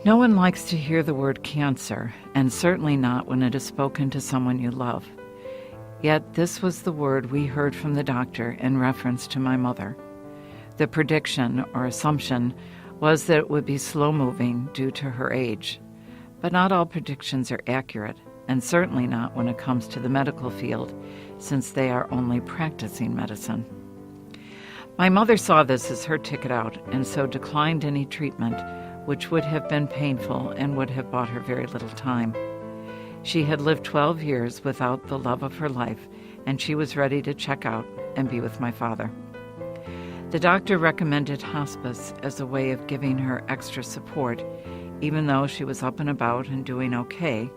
No one likes to hear the word cancer, and certainly not when it is spoken to someone you love. Yet this was the word we heard from the doctor in reference to my mother. The prediction or assumption was that it would be slow-moving due to her age. But not all predictions are accurate, and certainly not when it comes to the medical field, since they are only practicing medicine. My mother saw this as her ticket out, and so declined any treatment, which would have been painful and would have bought her very little time. She had lived 12 years without the love of her life, and she was ready to check out and be with my father. The doctor recommended hospice as a way of giving her extra support, even though she was up and about and doing okay,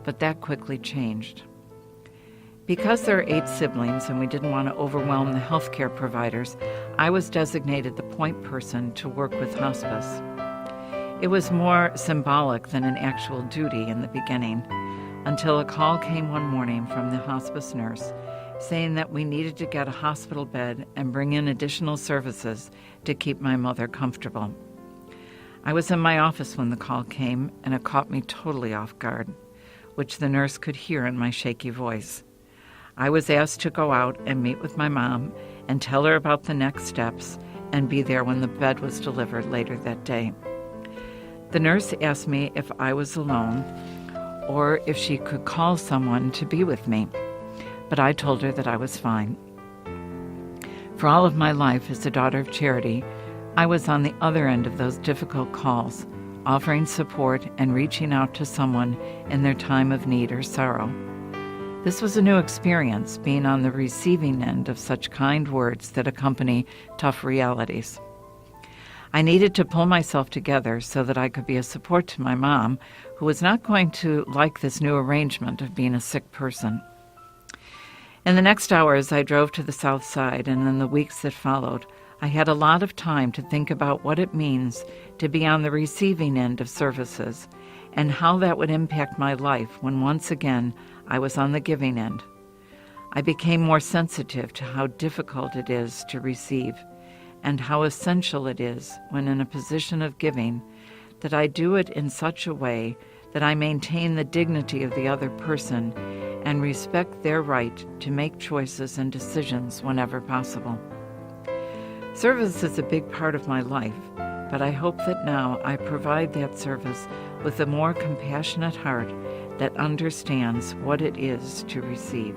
but that quickly changed. Because there are 8 siblings and we didn't want to overwhelm the healthcare providers, I was designated the point person to work with hospice. It was more symbolic than an actual duty in the beginning, until a call came one morning from the hospice nurse saying that we needed to get a hospital bed and bring in additional services to keep my mother comfortable. I was in my office when the call came, and it caught me totally off guard, which the nurse could hear in my shaky voice. I was asked to go out and meet with my mom and tell her about the next steps and be there when the bed was delivered later that day. The nurse asked me if I was alone or if she could call someone to be with me, but I told her that I was fine. For all of my life as a daughter of charity, I was on the other end of those difficult calls, offering support and reaching out to someone in their time of need or sorrow. This was a new experience, being on the receiving end of such kind words that accompany tough realities. I needed to pull myself together so that I could be a support to my mom, who was not going to like this new arrangement of being a sick person. In the next hours, I drove to the South Side, and in the weeks that followed, I had a lot of time to think about what it means to be on the receiving end of services and how that would impact my life when once again I was on the giving end. I became more sensitive to how difficult it is to receive and how essential it is when in a position of giving that I do it in such a way that I maintain the dignity of the other person and respect their right to make choices and decisions whenever possible. Service is a big part of my life, but I hope that now I provide that service with a more compassionate heart that understands what it is to receive.